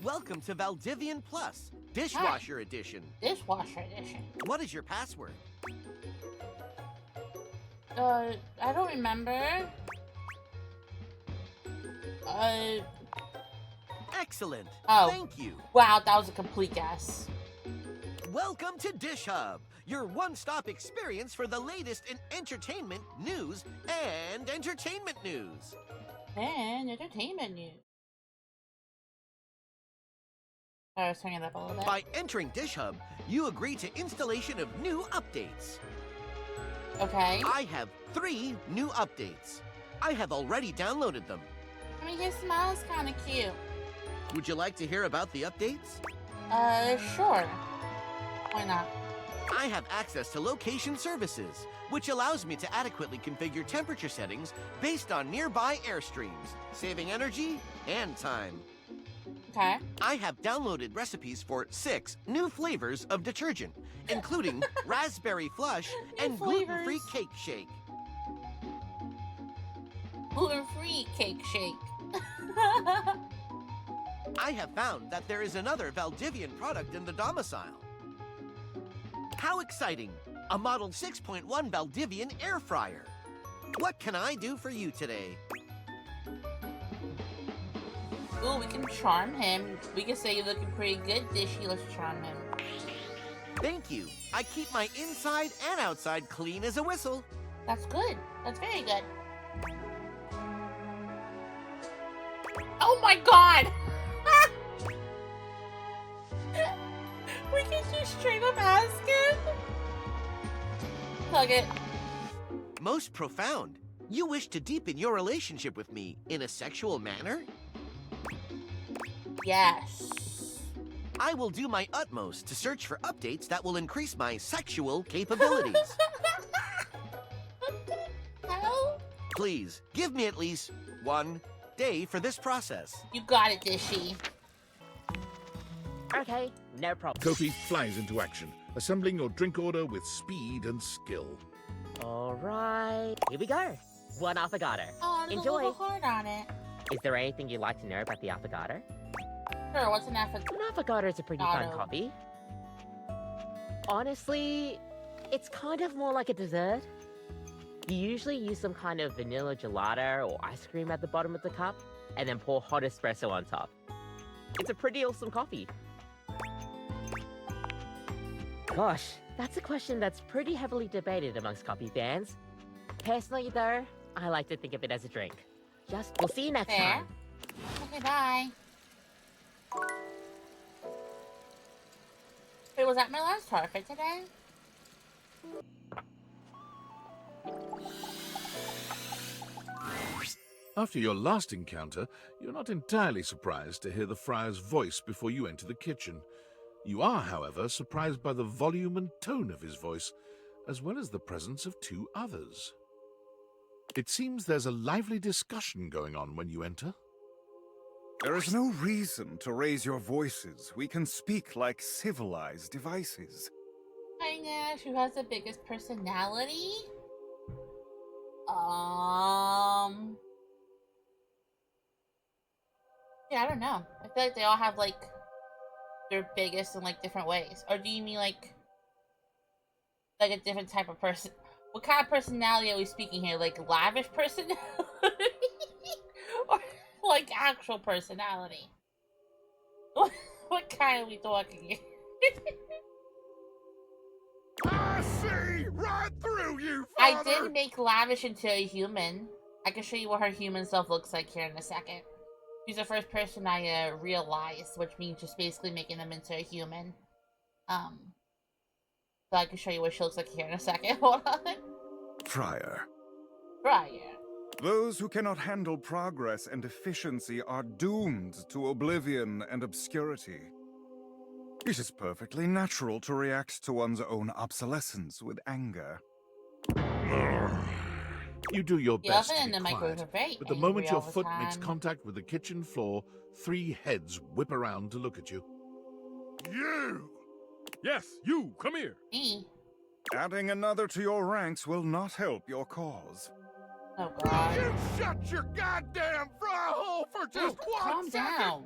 Welcome to Valdivian Plus, Dishwasher Edition. Dishwasher edition. What is your password? I don't remember. Excellent. Oh. Thank you. Wow, that was a complete guess. Welcome to Dishub, your one-stop experience for the latest in entertainment, news, and entertainment news. And entertainment news. I was turning it up a little bit. By entering Dishub, you agree to installation of new updates. Okay. I have 3 new updates. I have already downloaded them. I mean, his smile's kind of cute. Would you like to hear about the updates? Sure. Why not? I have access to location services, which allows me to adequately configure temperature settings based on nearby airstreams, saving energy and time. Okay. I have downloaded recipes for 6 new flavors of detergent, including raspberry flush and gluten-free cake shake. Gluten-free cake shake. I have found that there is another Valdivian product in the domicile. How exciting! A Model 6.1 Valdivian air fryer. What can I do for you today? Ooh, we can charm him. We can say you're looking pretty good, Dishy. Let's charm him. Thank you. I keep my inside and outside clean as a whistle. That's good. That's very good. Oh my god! We can just straight up ask him. Plug it. Most profound. You wish to deepen your relationship with me in a sexual manner? Yes. I will do my utmost to search for updates that will increase my sexual capabilities. What the hell? Please, give me at least 1 day for this process. You got it, Dishy. Okay, no problem. Kofi flies into action, assembling your drink order with speed and skill. Alright, here we go. 1 affogato. Oh, there's a Enjoy. little heart on it. Is there anything you'd like to know about the affogato? Sure, what's an affogato? An affogato is a pretty fun Affogato. coffee. Honestly, it's kind of more like a dessert. You usually use some kind of vanilla gelato or ice cream at the bottom of the cup, and then pour hot espresso on top. It's a pretty awesome coffee. Gosh, that's a question that's pretty heavily debated amongst coffee fans. Personally, though, I like to think of it as a drink. We'll see you next Fair. time. Okay, bye. Wait, was that my last target today? After your last encounter, you're not entirely surprised to hear the friar's voice before you enter the kitchen. You are, however, surprised by the volume and tone of his voice, as well as the presence of 2 others. It seems there's a lively discussion going on when you enter. There is no reason to raise your voices. We can speak like civilized devices. Hi, Nash. Who has the biggest personality? Yeah, I don't know. I feel like they all have, like, their biggest in, like, different ways. Or do you mean, like a different type of person? What kind of personality are we speaking here? Like, lavish personality? Or, like, actual personality? What kind are we talking here? I see right through you, I did make Lavish into a human. I can show you what her human self looks like here in a second. She's the first person I realized, which means just basically making them into a human. So I can show you what she looks like here in a second. Hold on. Friar. Friar. Those who cannot handle progress and efficiency are doomed to oblivion and obscurity. It is perfectly natural to react to one's own obsolescence with anger. You do your The best oven to and be the microwave quiet, are very but the angry moment your all the foot makes time. contact with the kitchen floor, 3 heads whip around to look at you. You! Yes, you! Come here! Me? Adding another to your ranks will not help your cause. Oh god. You shut your goddamn fry hole for just Ooh, one calm second! down.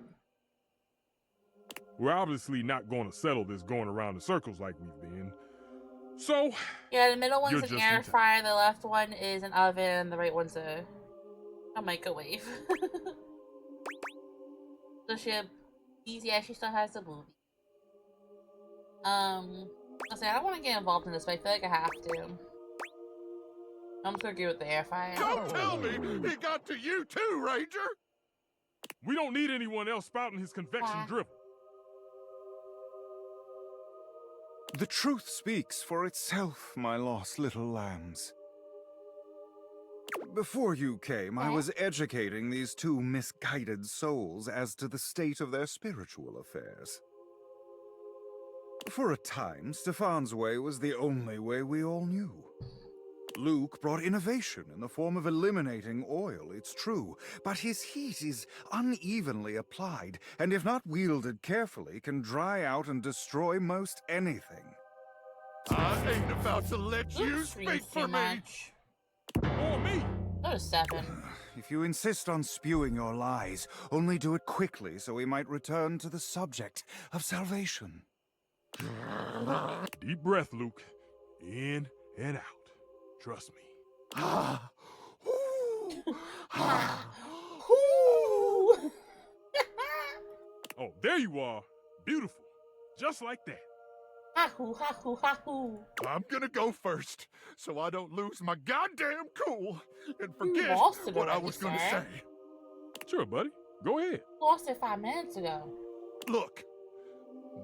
we're obviously not going to settle this going around in circles like we've been. So, Yeah, the middle You're one's an just air in time. fryer, the left one is an oven, and the right one's a microwave. So yeah, she still has the movie. Let's say I don't want to get involved in this, but I feel like I have to. I'm just gonna agree with the air fryer. don't tell me he got to you too, Ranger. We don't need anyone else spouting his convection Ah. drivel. The truth speaks for itself, my lost little lambs. Before you came, I was educating these two misguided souls as to the state of their spiritual affairs. For a time, Stefan's way was the only way we all knew. Luke brought innovation in the form of eliminating oil, it's true, but his heat is unevenly applied, and if not wielded carefully, can dry out and destroy most anything. I ain't about to let you speak for me. Much. Or me. That was 7. If you insist on spewing your lies, only do it quickly so we might return to the subject of salvation. Deep breath, Luke. In and out. Trust me. Oh, there you are. Beautiful. Just like that. Ha-hoo, ha-hoo, ha-hoo. I'm gonna go first, so I don't lose my goddamn cool and You forget lost it what I already, was gonna sir. say. Sure, buddy. Go ahead. Lost it 5 minutes ago. Look,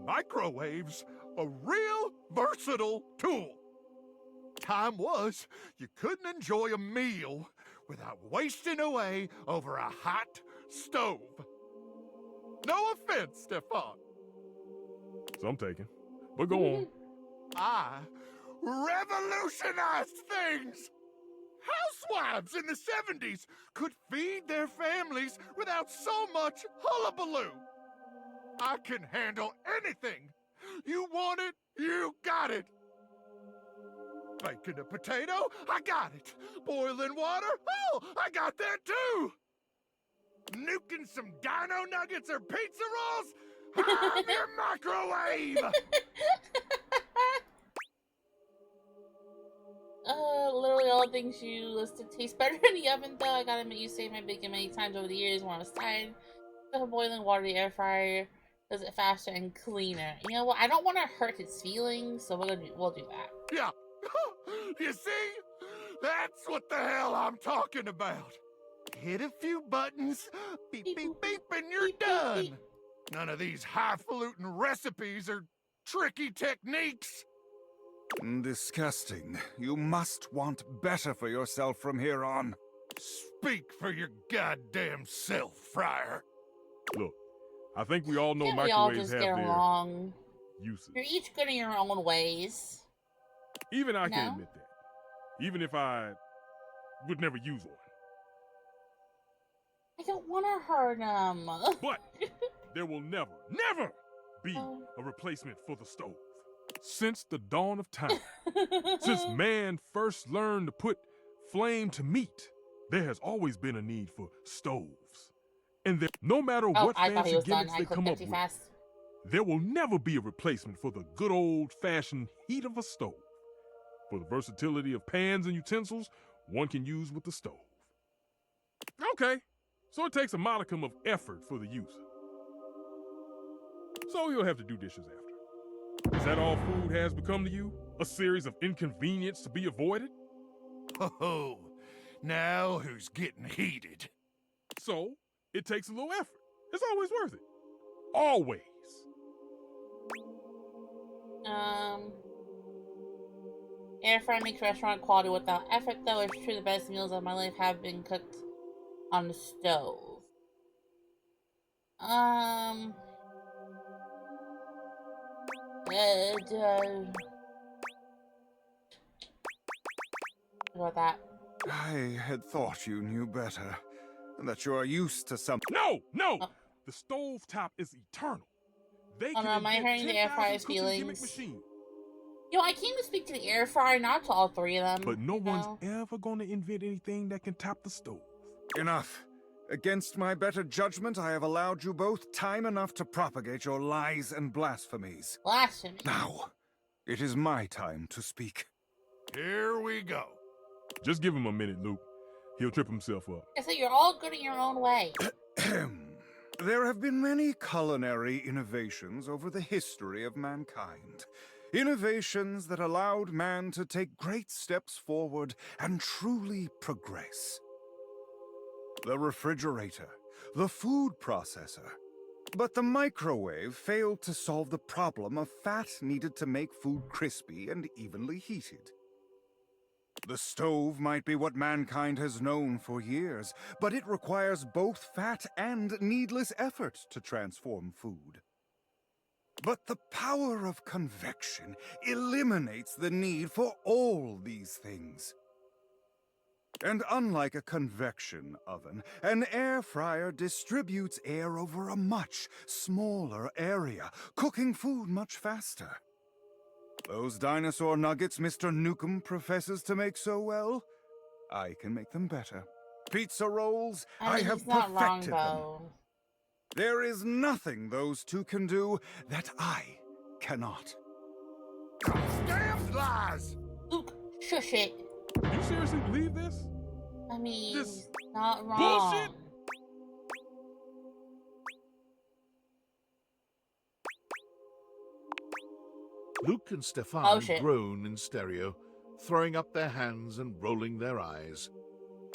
microwaves a real versatile tool. Time was you couldn't enjoy a meal without wasting away over a hot stove. No offense, Stefan. Some taken, but go on. I revolutionized things. Housewives in the 70s could feed their families without so much hullabaloo. I can handle anything. You want it, you got it. Baking a potato, I got it. Boiling water, oh, I got that too. Nuking some dino nuggets or pizza rolls, I'm your microwave. Literally all things you listed taste better in the oven, though. I gotta admit, you saved my bacon many times over the years when I was tired. So boiling water, the air fryer does it faster and cleaner. You know what? I don't want to hurt his feelings, so we'll do that. Yeah, you see? That's what the hell I'm talking about. Hit a few buttons, beep, beep, beep, and you're Beep, beep, done. beep. None of these highfalutin recipes or tricky techniques. Disgusting. You must want better for yourself from here on. Speak for your goddamn self, Friar. Look, I think we all know Can't we all microwaves just have get their along? uses. You're each good in your own ways. Even I can No? admit that. Even if I would never use one. I don't want to hurt him. But there will never, never be Oh. a replacement for the stove. Since the dawn of time, since man first learned to put flame to meat, there has always been a need for stoves. And there, no matter Oh, what I thought he fancy was done. gimmicks I they clicked come that up too with, fast. there will never be a replacement for the good old-fashioned heat of a stove. For the versatility of pans and utensils one can use with the stove. Okay, so it takes a modicum of effort for the user. So you'll have to do dishes after. Is that all food has become to you? A series of inconvenience to be avoided? Oh, now who's getting heated? So, it takes a little effort. It's always worth it. Always. Air fry makes restaurant quality without effort, though. It's true the best meals of my life have been cooked on the stove. What about that? I had thought you knew better, and that you are used to some. No! Oh. The stovetop is eternal. They Oh, can no, am I invent hurting the air 10,000 fryer's cooking gimmick feelings? machines, You know, I came to speak to the air fryer, not to all three of them. but no you one's know? ever gonna invent anything that can top the stove. Enough. Against my better judgment, I have allowed you both time enough to propagate your lies and blasphemies. Blasphemy. Now, it is my time to speak. Here we go. Just give him a minute, Luke. He'll trip himself up. I said you're all good in your own way. There have been many culinary innovations over the history of mankind. Innovations that allowed man to take great steps forward and truly progress. The refrigerator, the food processor. But the microwave failed to solve the problem of fat needed to make food crispy and evenly heated. The stove might be what mankind has known for years, but it requires both fat and needless effort to transform food. But the power of convection eliminates the need for all these things. And unlike a convection oven, an air fryer distributes air over a much smaller area, cooking food much faster. Those dinosaur nuggets Mr. Nukem professes to make so well, I can make them better. Pizza rolls, I mean, have he's not wrong, perfected them. though. There is nothing those two can do that I cannot. Damn lies! Luke, shush it. You seriously believe this? I mean, This he's not wrong. bullshit? Luke and Stefan Oh, shit. groan in stereo, throwing up their hands and rolling their eyes.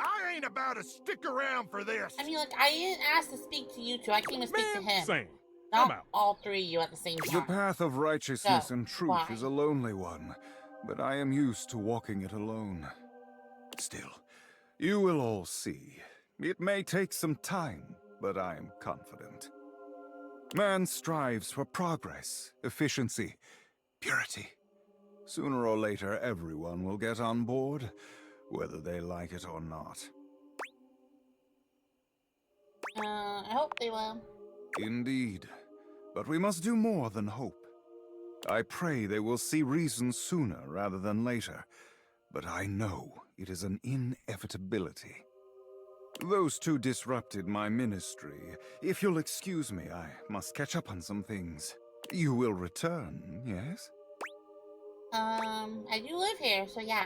I ain't about to stick around for this. I mean, like, I didn't ask to speak to you two. I came to speak to him. Same. I'm Not out. all three of you at the same The time. path of righteousness So, and truth why? is a lonely one, but I am used to walking it alone. Still, you will all see. It may take some time, but I am confident. Man strives for progress, efficiency, purity. Sooner or later, everyone will get on board, whether they like it or not. I hope they will. Indeed. But we must do more than hope. I pray they will see reason sooner rather than later, but I know it is an inevitability. Those two disrupted my ministry. If you'll excuse me, I must catch up on some things. You will return, yes? I do live here, so yeah.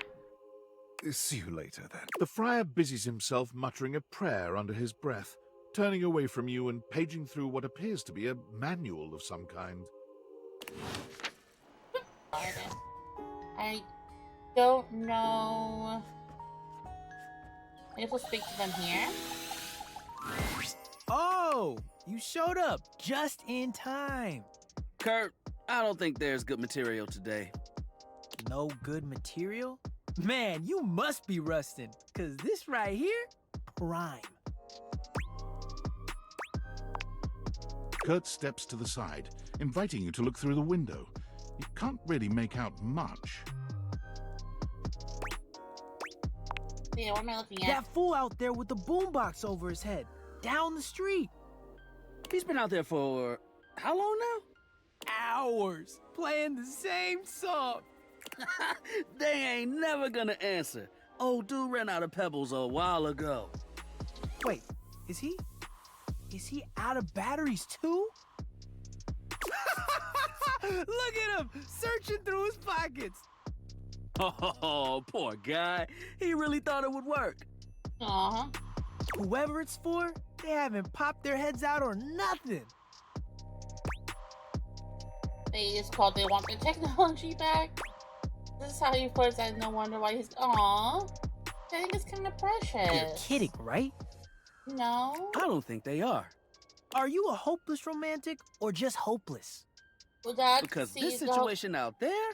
See you later, then. The friar busies himself muttering a prayer under his breath, turning away from you and paging through what appears to be a manual of some kind. I don't know. I guess we'll speak to them here. Oh, you showed up just in time. Kurt, I don't think there's good material today. No good material? Man, you must be rusting, cause this right here, prime. Kurt steps to the side, inviting you to look through the window. You can't really make out much. Yeah, what am I looking at? That fool out there with the boombox over his head, down the street. He's been out there for how long now? Hours, playing the same song. They ain't never gonna answer. Old dude ran out of pebbles a while ago. Wait, is he out of batteries too? Look at him, searching through his pockets. Oh, poor guy. He really thought it would work. Uh-huh. Whoever it's for, they haven't popped their heads out or nothing. They just called they want their technology back. This is how he puts that. No wonder why he's. Aww. I think it's kind of precious. You're kidding, right? No. I don't think they are. Are you a hopeless romantic or just hopeless? Well, Dad, Because see, this situation out there,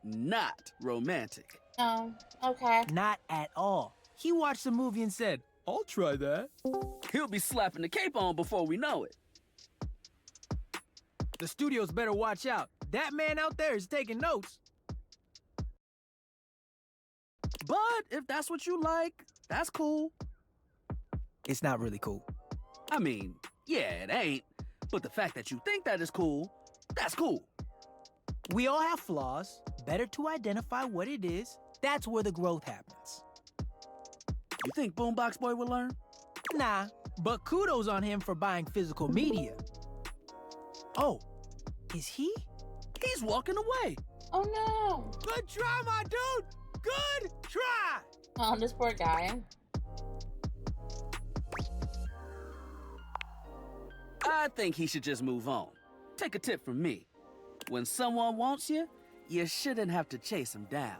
not romantic. No. Okay. Not at all. He watched the movie and said, I'll try that. He'll be slapping the cape on before we know it. The studios better watch out. That man out there is taking notes. But if that's what you like, that's cool. It's not really cool. I mean, yeah, it ain't. But the fact that you think that is cool, that's cool. We all have flaws. Better to identify what it is. That's where the growth happens. You think Boombox Boy will learn? Nah, but kudos on him for buying physical media. Oh, is he? He's walking away. Oh no. Good try, my dude! Good try! Oh, this poor guy. I think he should just move on. Take a tip from me. When someone wants you, you shouldn't have to chase him down.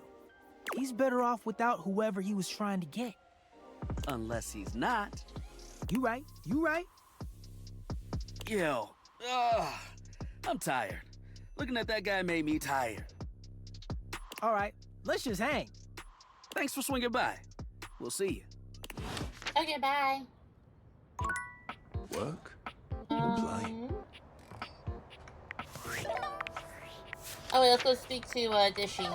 He's better off without whoever he was trying to get. Unless he's not. You right, you right. Yo, I'm tired. Looking at that guy made me tired. All right, let's just hang. Thanks for swinging by. We'll see you. Okay, bye. Work? Oh wait, let's go speak to Dishy.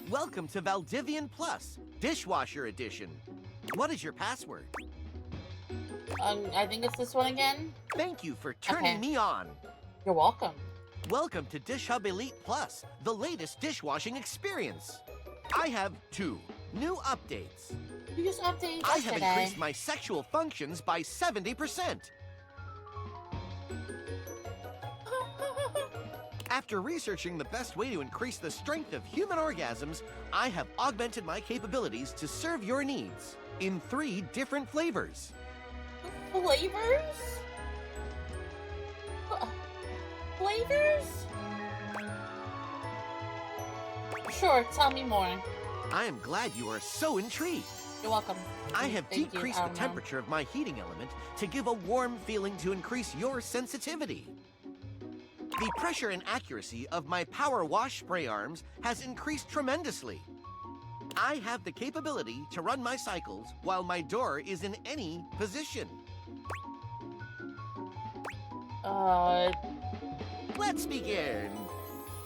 Welcome to Valdivian Plus, Dishwasher Edition. What is your password? I think it's this one again. Thank you for turning me on. You're welcome. Welcome to Dishub Elite Plus, the latest dishwashing experience. I have 2 new updates. You just updated I have yesterday. increased my sexual functions by 70%. After researching the best way to increase the strength of human orgasms, I have augmented my capabilities to serve your needs in 3 different flavors. Flavors? Flavors? Sure, tell me more. I am glad you are so intrigued. You're welcome. I have Thank you. decreased the temperature of my heating element to give a warm feeling to increase your sensitivity. The pressure and accuracy of my power wash spray arms has increased tremendously. I have the capability to run my cycles while my door is in any position. Let's begin.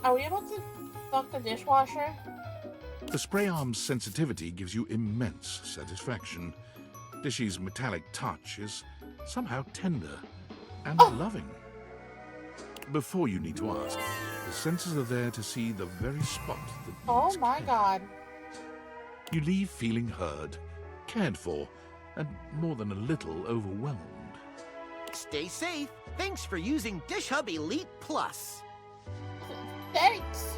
Are we able to fuck the dishwasher? The spray arm's sensitivity gives you immense satisfaction. Dishy's metallic touch is somehow tender and loving. Before you need to ask, the sensors are there to see the very spot that Oh needs my care. god. You leave feeling heard, cared for, and more than a little overwhelmed. Stay safe. Thanks for using Dishub Elite Plus. Thanks.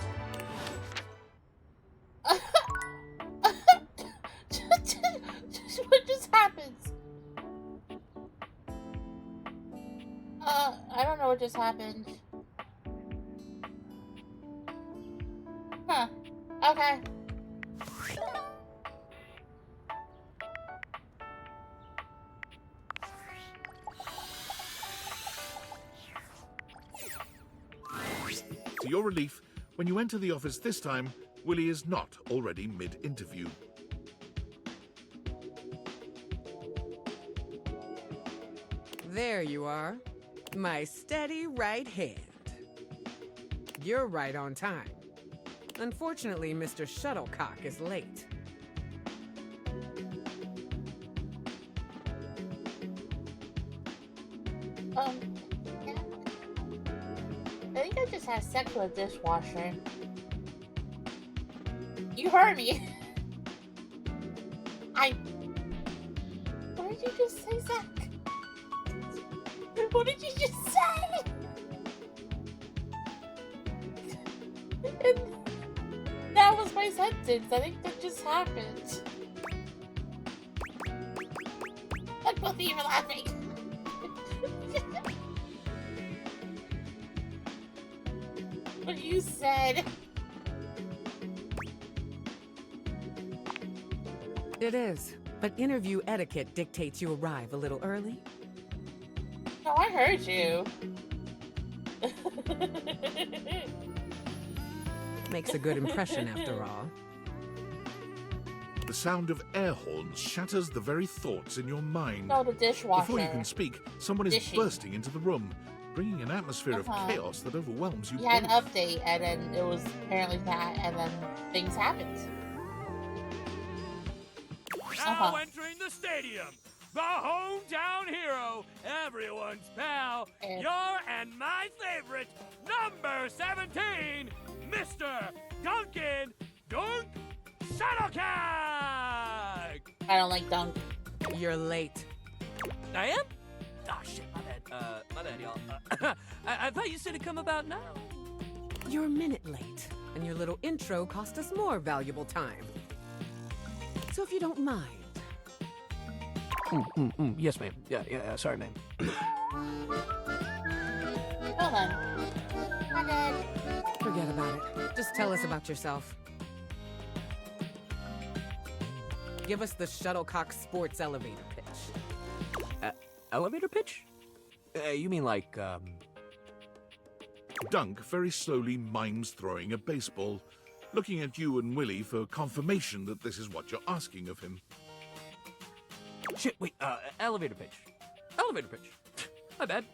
What just happened? I don't know what just happened. Huh. Okay. To your relief, when you enter the office this time, Willie is not already mid-interview. There you are. My steady right hand. You're right on time. Unfortunately, Mr. Shuttlecock is late. Yeah. I think I just had sex with a dishwasher. You heard me. What did you just say, Zach? What did you just say? And that was my sentence. I think that just happened. I'm both even laughing. What you said. It is, but interview etiquette dictates you arrive a little early. No, I heard you. Makes a good impression after all. The sound of air horns shatters the very thoughts in your mind. No, the dishwasher. Before you can speak, someone is Dishy. bursting into the room, bringing an atmosphere of Uh-huh. chaos that overwhelms you You had an both. update, and then it was apparently that, and then things happened. Now entering the stadium, the hometown hero, everyone's pal, And- your and my favorite, number 17, Mr. Duncan Dunk Shuttlecock! I don't like dunk. You're late. I am? Oh, shit, my bad, y'all. I thought you said it'd come about now. You're a minute late, and your little intro cost us more valuable time. So if you don't mind. Yes, ma'am. Yeah, sorry, ma'am. Hold on. Hi, Dad. Forget about it. Just tell us about yourself. Give us the Shuttlecock Sports elevator pitch. Elevator pitch? You mean like, Dunk very slowly mimes throwing a baseball, looking at you and Willie for confirmation that this is what you're asking of him. Shit, wait, elevator pitch. Elevator pitch. My bad.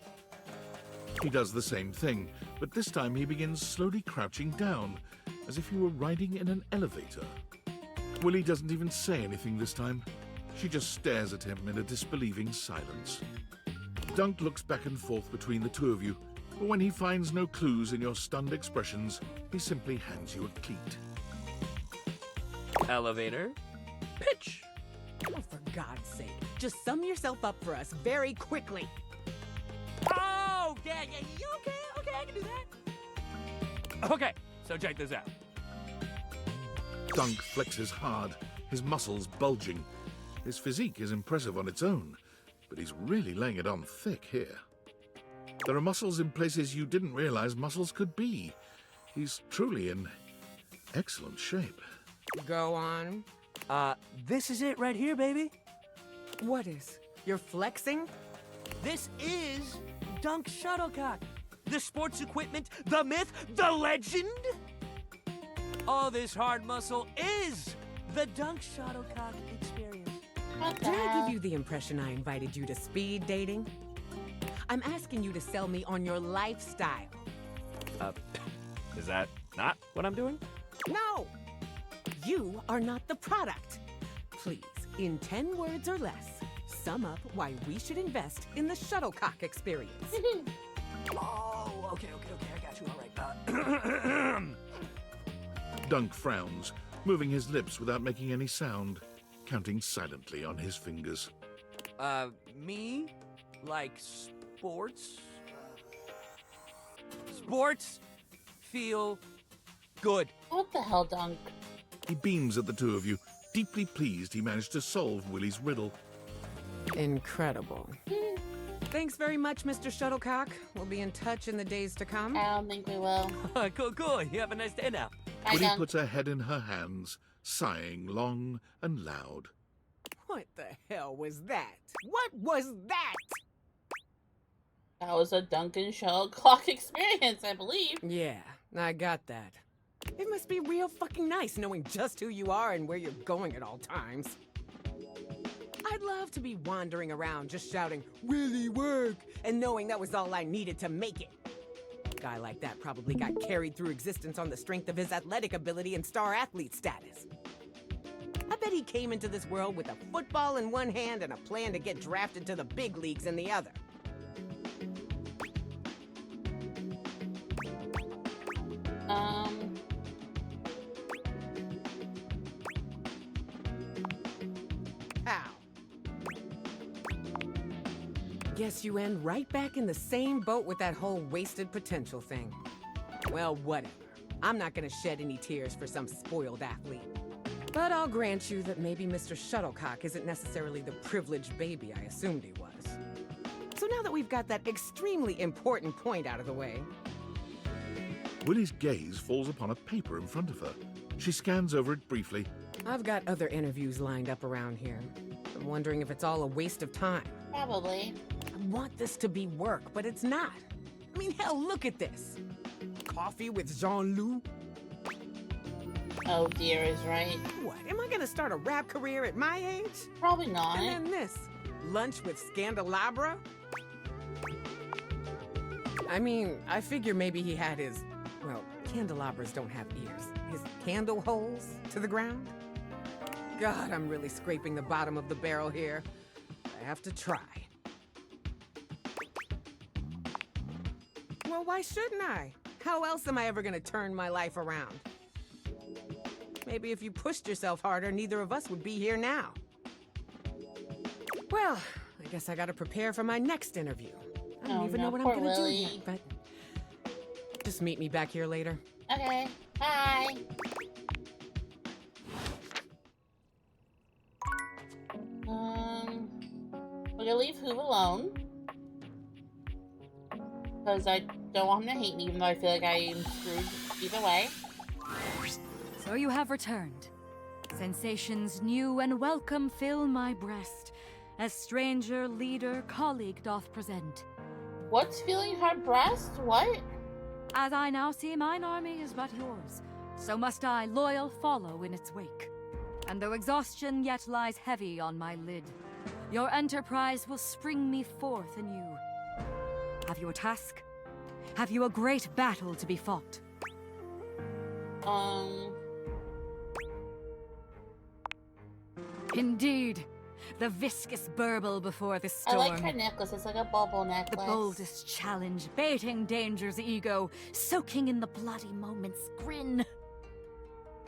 He does the same thing, but this time he begins slowly crouching down, as if he were riding in an elevator. Willie doesn't even say anything this time. She just stares at him in a disbelieving silence. Dunk looks back and forth between the two of you, but when he finds no clues in your stunned expressions, he simply hands you a cleat. Elevator pitch. Oh, for God's sake, just sum yourself up for us very quickly. Oh, yeah, okay, I can do that. Okay, so check this out. Dunk flexes hard, his muscles bulging. His physique is impressive on its own, but he's really laying it on thick here. There are muscles in places you didn't realize muscles could be. He's truly in excellent shape. Go on. This is it right here, baby. What is? You're flexing? This is Dunk Shuttlecock. The sports equipment, the myth, the legend. All this hard muscle is the Dunk Shuttlecock experience. Did I give you the impression I invited you to speed dating? I'm asking you to sell me on your lifestyle. Is that not what I'm doing? No! You are not the product. Please, in 10 words or less, sum up why we should invest in the Shuttlecock experience. Oh, okay, I got you, all right. Dunk frowns, moving his lips without making any sound, counting silently on his fingers. Me? Like sports? Sports feel good. What the hell, Dunk? He beams at the two of you, deeply pleased he managed to solve Willie's riddle. Incredible. Thanks very much, Mr. Shuttlecock. We'll be in touch in the days to come. I don't think we will. Cool. You have a nice day now. Bye, Willie Dunk. puts her head in her hands, sighing long and loud. What the hell was that? What was that? That was a Duncan Shuttlecock experience, I believe. Yeah, I got that. It must be real fucking nice knowing just who you are and where you're going at all times. I'd love to be wandering around just shouting, "Willie, work!" and knowing that was all I needed to make it. A guy like that probably got carried through existence on the strength of his athletic ability and star athlete status. I bet he came into this world with a football in one hand and a plan to get drafted to the big leagues in the other. How? Guess you end right back in the same boat with that whole wasted potential thing. Well, whatever. I'm not gonna shed any tears for some spoiled athlete. But I'll grant you that maybe Mr. Shuttlecock isn't necessarily the privileged baby I assumed he was. So now that we've got that extremely important point out of the way... Willie's gaze falls upon a paper in front of her. She scans over it briefly. I've got other interviews lined up around here. I'm wondering if it's all a waste of time. Probably. I want this to be work, but it's not. I mean, hell, look at this. Coffee with Jean-Loup? Oh dear is right. What, am I gonna start a rap career at my age? Probably not. And then this, lunch with Scandelabra? I mean, I figure maybe he had his, well, candelabras don't have ears. His candle holes to the ground? God, I'm really scraping the bottom of the barrel here. I have to try. Well, why shouldn't I? How else am I ever gonna turn my life around? Maybe if you pushed yourself harder, neither of us would be here now. Well, I guess I gotta prepare for my next interview. I don't even know what I'm poor gonna Willy. do yet, but just meet me back here later. Okay, bye. We're gonna leave Hoove alone. Because I don't want him to hate me, even though I feel like I am screwed either way. So you have returned. Sensations new and welcome fill my breast, as stranger, leader, colleague doth present. What's filling her breast? What? As I now see mine army is but yours, so must I loyal follow in its wake. And though exhaustion yet lies heavy on my lid, your enterprise will spring me forth anew. Have you a task? Have you a great battle to be fought? Indeed. The viscous burble before the storm. I like her necklace. It's like a bubble necklace. The boldest challenge, baiting danger's ego, soaking in the bloody moment's grin.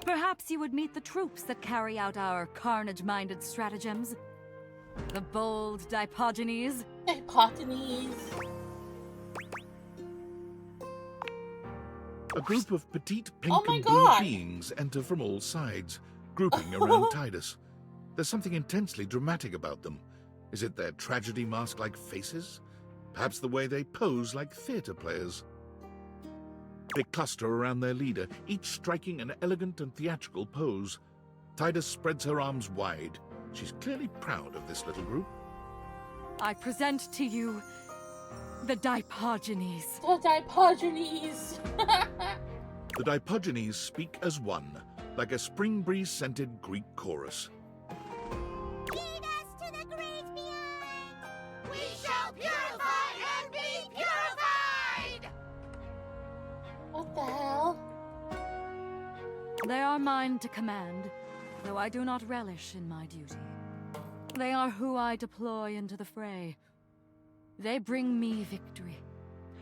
Perhaps you would meet the troops that carry out our carnage-minded stratagems. The bold Dipogenes. Dipogenes. A group of petite pink Oh my and blue God. beings enter from all sides, grouping around Tidus. There's something intensely dramatic about them. Is it their tragedy mask-like faces? Perhaps the way they pose like theatre players. They cluster around their leader, each striking an elegant and theatrical pose. Tidus spreads her arms wide. She's clearly proud of this little group. I present to you the Dipogenes. The Dipogenes. The Dipogenes speak as one, like a spring breeze-scented Greek chorus. Lead us to the great beyond! We shall purify and be purified! What the hell? They are mine to command, though I do not relish in my duty. They are who I deploy into the fray. They bring me victory.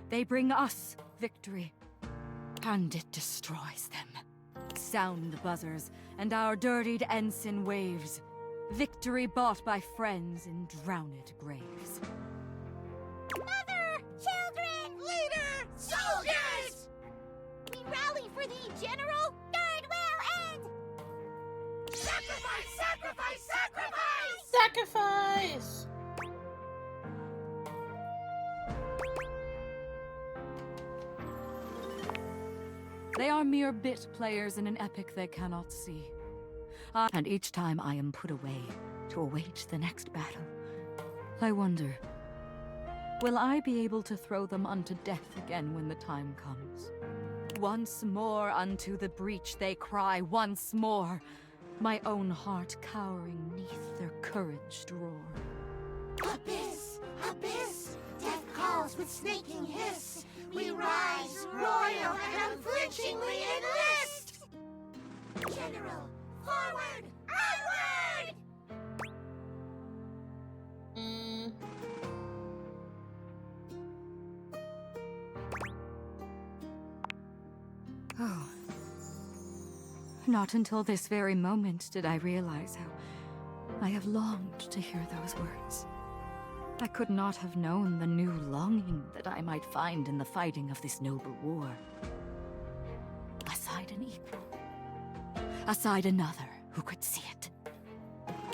They bring us victory. And it destroys them. Sound the buzzers, and our dirtied ensign waves. Victory bought by friends in drowned graves. Mother! Children! Leader! Soldiers! We rally for thee, General! Third will end! Sacrifice! Sacrifice! Sacrifice! Sacrifice! They are mere bit players in an epic they cannot see. And each time I am put away to await the next battle, I wonder, will I be able to throw them unto death again when the time comes? Once more unto the breach they cry, once more, my own heart cowering neath their couraged roar. Abyss! Abyss! Death calls with snaking hiss! We rise, royal, and unflinchingly enlist! General, forward! Onward! Oh. Not until this very moment did I realize how I have longed to hear those words. I could not have known the new longing that I might find in the fighting of this noble war. Aside an equal, aside another who could see it.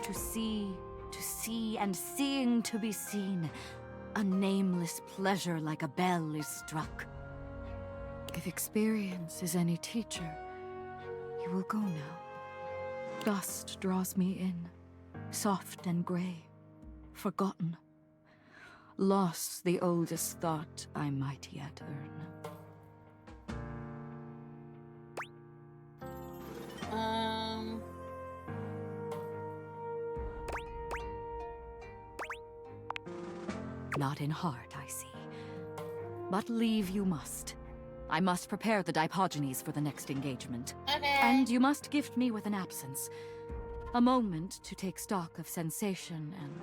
To see, and seeing to be seen, a nameless pleasure like a bell is struck. If experience is any teacher, you will go now. Dust draws me in, soft and gray, forgotten. Loss the oldest thought I might yet earn. Not in heart, I see. But leave you must. I must prepare the Dipogenes for the next engagement. Okay. And you must gift me with an absence. A moment to take stock of sensation and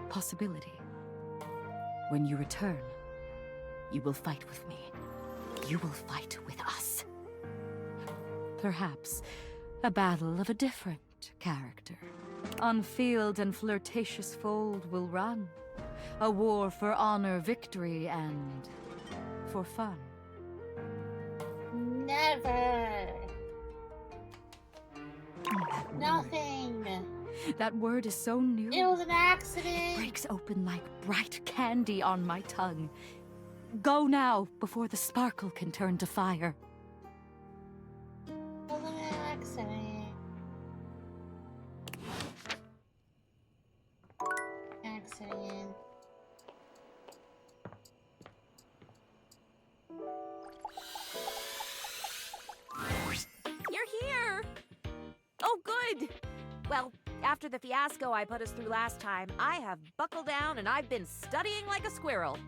possibility. When you return, you will fight with me. You will fight with us. Perhaps A battle of a different character. On field and flirtatious fold will run. A war for honor, victory, and for fun. Never. Nothing. That word is so new. It was an accident. It breaks open like bright candy on my tongue. Go now, before the sparkle can turn to fire. It was an accident. Accident. You're here! Oh, good! Well, after the fiasco I put us through last time, I have buckled down and I've been studying like a squirrel.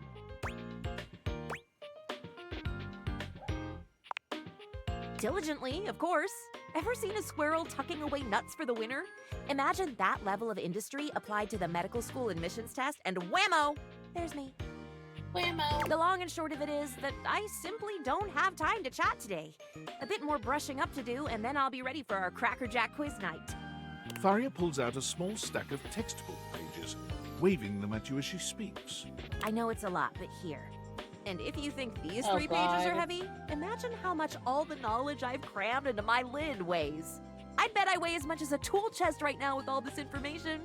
Diligently, of course. Ever seen a squirrel tucking away nuts for the winter? Imagine that level of industry applied to the medical school admissions test, and whammo! There's me. Whammo. The long and short of it is that I simply don't have time to chat today. A bit more brushing up to do, and then I'll be ready for our Cracker Jack quiz night. Faria pulls out a small stack of textbook pages, waving them at you as she speaks. I know it's a lot, but here. And if you think these Oh, 3 pages are God. heavy, imagine how much all the knowledge I've crammed into my lid weighs. I'd bet I weigh as much as a tool chest right now with all this information.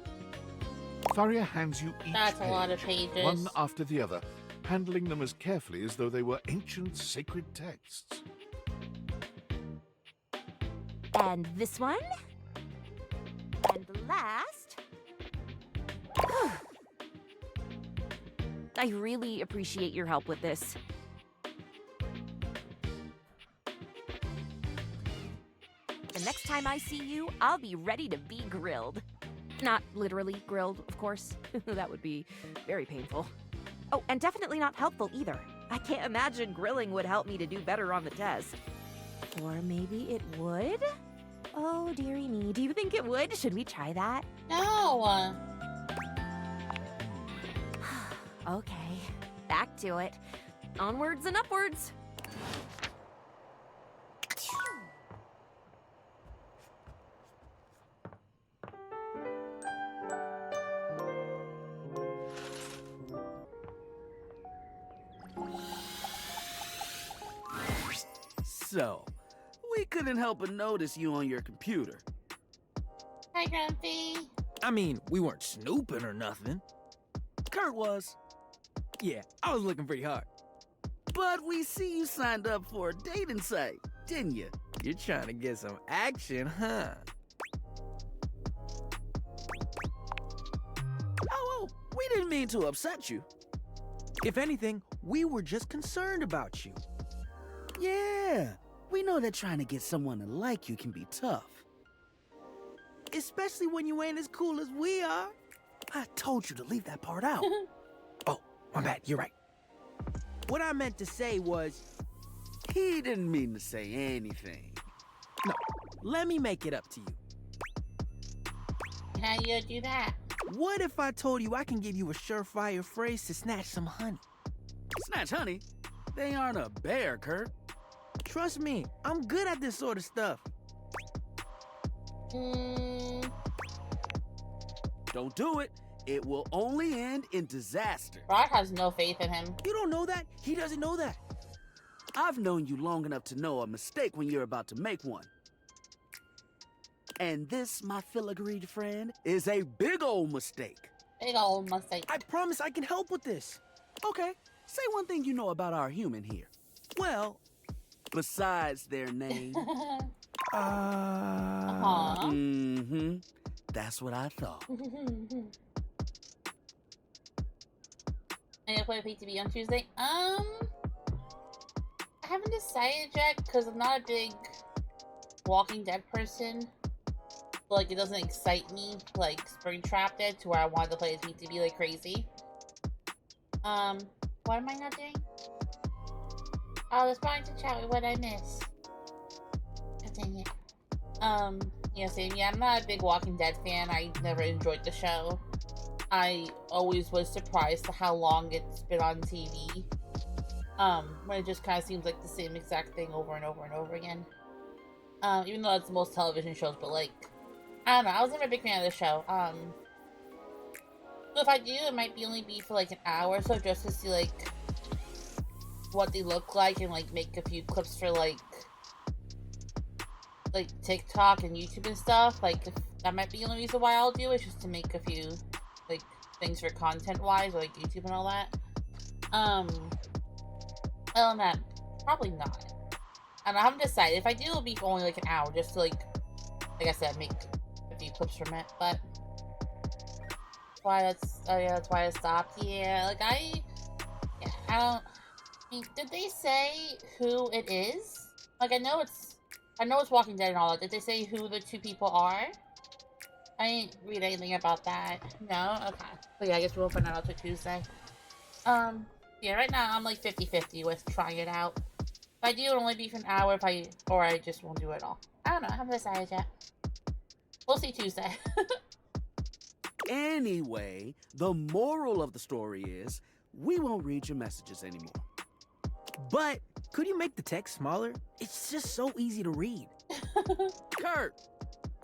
Faria hands you each That's a lot of page, pages. one after the other, handling them as carefully as though they were ancient sacred texts. And this one. And the last. I really appreciate your help with this. The next time I see you, I'll be ready to be grilled. Not literally grilled, of course. That would be very painful. Oh, and definitely not helpful either. I can't imagine grilling would help me to do better on the test. Or maybe it would? Oh, dearie me. Do you think it would? Should we try that? No. Okay, back to it. Onwards and upwards. So, we couldn't help but notice you on your computer. Hi, Grumpy. I mean, we weren't snooping or nothing. Kurt was. Yeah, I was looking pretty hard. But we see you signed up for a dating site, didn't you? You're trying to get some action, huh? Oh, we didn't mean to upset you. If anything, we were just concerned about you. Yeah, we know that trying to get someone to like you can be tough. Especially when you ain't as cool as we are. I told you to leave that part out. Oh, my bad, you're right. What I meant to say was... He didn't mean to say anything. No, let me make it up to you. How you do that? What if I told you I can give you a surefire phrase to snatch some honey? Snatch honey? They aren't a bear, Kurt. Trust me, I'm good at this sort of stuff. Don't do it. It will only end in disaster. Rod has no faith in him. You don't know that? He doesn't know that. I've known you long enough to know a mistake when you're about to make one. And this, my filigreed friend, is a big old mistake. Big old mistake. I promise I can help with this. Okay, say one thing you know about our human here. Well, besides their name. Uh-huh. Mm-hmm. That's what I thought. I'm gonna play PTB on Tuesday. I haven't decided yet because I'm not a big Walking Dead person. Like, it doesn't excite me like Springtrap did, to where I wanted to play PTB like crazy. What am I not doing? I was trying to chat with what I missed. God dang it. Yeah, same. Yeah, I'm not a big Walking Dead fan. I never enjoyed the show. I always was surprised to how long it's been on TV. When it just kind of seems like the same exact thing over and over and over again. Even though it's most television shows, but like, I don't know. I was never a big fan of the show. So if I do, it might be only be for like an hour or so, just to see like what they look like and like make a few clips for like TikTok and YouTube and stuff. Like that might be the only reason why I'll do it, just to make a few like things for content wise, or like YouTube and all that. Other than that, probably not. And I haven't decided. If I do, it'll be for only like an hour, just to like I said, make a few clips from it. But that's why I stopped. Yeah, like I don't. I mean, did they say who it is? Like I know it's Walking Dead and all that. Did they say who the two people are? I didn't read anything about that. No? Okay. But yeah, I guess we'll find out till Tuesday. Yeah, right now I'm like 50-50 with trying it out. If I do, it'll only be for an hour or I just won't do it all. I don't know, I haven't decided yet. We'll see Tuesday. Anyway, the moral of the story is, we won't read your messages anymore. But could you make the text smaller? It's just so easy to read. Kurt!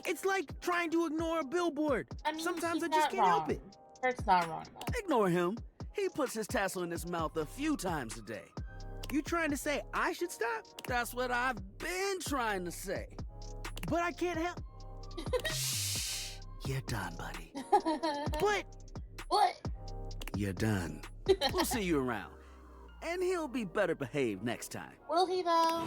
It's like trying to ignore a billboard. I mean, sometimes I he's just not can't help wrong. it. Kurt's not wrong. Ignore him. He puts his tassel in his mouth a few times a day. You trying to say I should stop? That's what I've been trying to say. But I can't help. Shh. You're done, buddy. What? What? You're done. We'll see you around. And he'll be better behaved next time. Will he though?